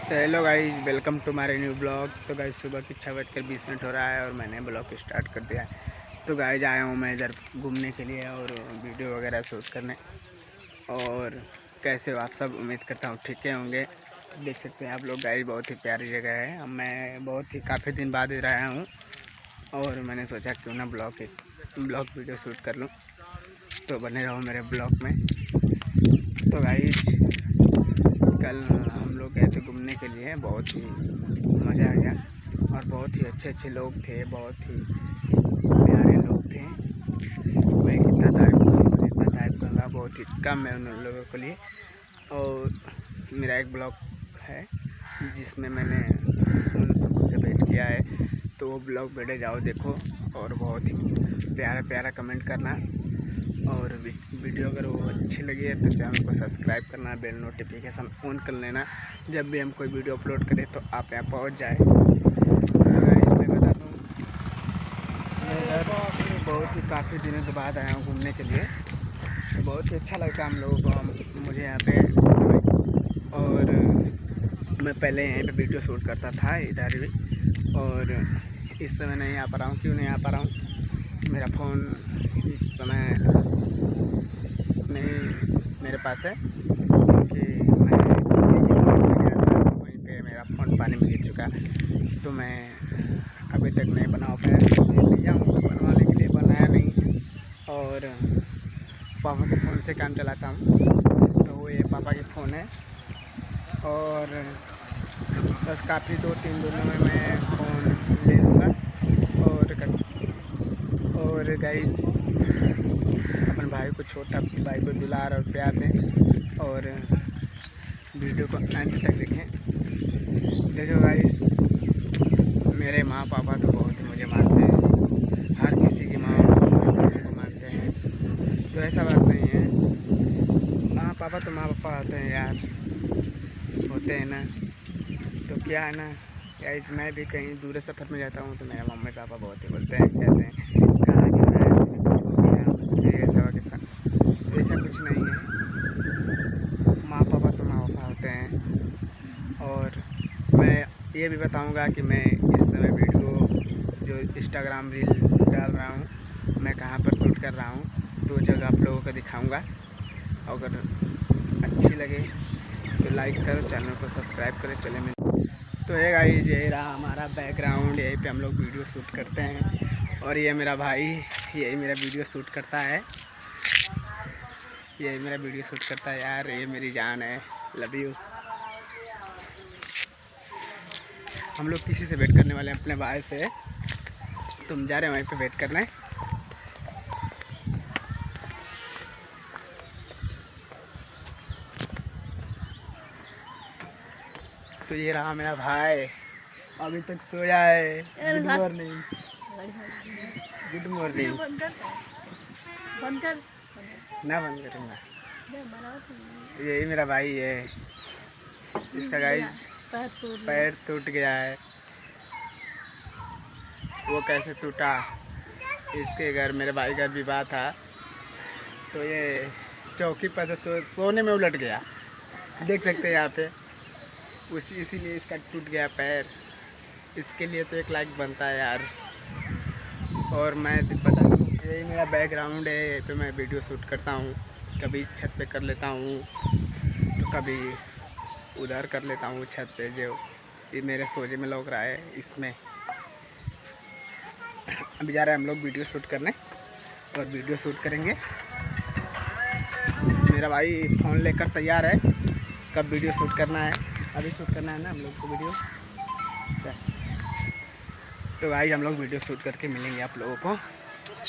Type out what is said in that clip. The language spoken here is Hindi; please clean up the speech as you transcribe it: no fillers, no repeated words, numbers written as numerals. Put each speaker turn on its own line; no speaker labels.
तो hello guys, welcome to my new blog. तो गाइस सुबह की 6:20 हो रहा है और मैंने ब्लॉग स्टार्ट कर दिया है। तो गाइस आया हूँ मैं इधर घूमने के लिए और वीडियो वगैरह शूट करने। और कैसे हो आप सब? उम्मीद करता हूँ ठीक है होंगे। देख सकते हैं आप लोग गाइस, बहुत ही प्यारी जगह है। मैं बहुत ही काफ़ी दिन बाद इधर आया हूँ और मैंने सोचा क्यों ना ब्लॉग वीडियो शूट कर लूँ। तो बने रहो मेरे ब्लॉग में। तो गाइस कल हम लोग गए थे घूमने के लिए, बहुत ही मज़ा आ गया और बहुत ही अच्छे लोग थे, बहुत ही प्यारे लोग थे। मैं कितना तारीफ करूँगा, बहुत ही कम है उन लोगों के लिए। और मेरा एक ब्लॉग है जिसमें मैंने उन सबको से भेंट किया है, तो वो ब्लॉग बैठे जाओ देखो और बहुत ही प्यारा कमेंट करना। और वीडियो अगर वो अच्छी लगी है तो चैनल को सब्सक्राइब करना, बेल नोटिफिकेशन ऑन कर लेना, जब भी हम कोई वीडियो अपलोड करें तो आप यहाँ पहुँच जाए। मैं बता दूँ, मैं बहुत ही काफ़ी दिनों के बाद आया हूँ घूमने के लिए। बहुत ही अच्छा लगता है हम लोगों को, मुझे यहाँ पे। और मैं पहले यहीं पे वीडियो शूट करता था इधर भी, और इस समय नहीं आ पा रहा हूँ। क्यों नहीं आ पा रहा हूँ? मेरा फ़ोन इस समय नहीं मेरे पास है, क्योंकि मैं गया था वहीं पे मेरा फ़ोन पानी में गिर चुका, तो मैं अभी तक नहीं बना पाया। लिया हूँ बनवाने के लिए, बनाया नहीं। और पापा के फ़ोन से काम चलाता हूँ, तो वो ये पापा के फ़ोन है। और बस काफ़ी 2-3 दिनों में मैं फ़ोन ले लूँगा। और गाइस अपन भाई को, छोटा भाई को दुलार और प्यार दें और वीडियो को अंत तक देखें। देखो गाइस, मेरे माँ पापा तो बहुत ही मुझे मानते हैं, हर किसी की माँ पापा को मानते हैं, तो ऐसा बात नहीं है। माँ पापा तो माँ पापा होते हैं यार, होते हैं ना। तो क्या है ना गाइस, मैं भी कहीं दूर सफ़र में जाता हूँ तो मेरे मम्मी पापा बहुत ही बोलते हैं, कहते हैं कहाँ जा रहा है, ऐसा वैसा। तो ऐसा कुछ नहीं है, माँ पापा तो माँ पापा होते हैं। और मैं ये भी बताऊंगा कि मैं इस समय वीडियो जो इंस्टाग्राम रील डाल रहा हूँ, मैं कहाँ पर शूट कर रहा हूँ, तो जगह आप लोगों को दिखाऊंगा। अगर अच्छी लगे तो लाइक करो, चैनल को सब्सक्राइब करें। चले मैं तो ये गाइस, ये रहा हमारा बैकग्राउंड, यहीं पे हम लोग वीडियो शूट करते हैं। और ये मेरा भाई, यही मेरा वीडियो शूट करता है, यही मेरा वीडियो शूट करता है यार। ये मेरी जान है, लव यू। हम लोग किसी से वेट करने वाले हैं, अपने भाई से। तुम जा रहे हैं वहीं पे वेट करना है। तो ये रहा मेरा भाई, अभी तक सोया है। Good morning, good morning. ना बंद करूँगा। यही मेरा भाई है, इसका गाइस पैर टूट गया है। वो कैसे टूटा, इसके घर, मेरे भाई का विवाह था, तो ये चौकी पर से सोने में उलट गया, देख सकते हैं यहाँ पे। इसीलिए इसका टूट गया पैर। इसके लिए तो 1 लाख बनता है यार। और मैं बता दूँ, यही मेरा बैकग्राउंड है, यहीं पे मैं वीडियो शूट करता हूँ। कभी छत पे कर लेता हूँ, तो कभी उधर कर लेता हूँ छत पे, जो ये मेरे सोजे में लग रहा है इसमें। अभी जा रहे हैं हम लोग वीडियो शूट करने और वीडियो शूट करेंगे। मेरा भाई फ़ोन लेकर तैयार है, कब वीडियो शूट करना है। अभी शूट करना है ना हम लोग को वीडियो। तो भाई हम लोग वीडियो शूट करके मिलेंगे आप लोगों को।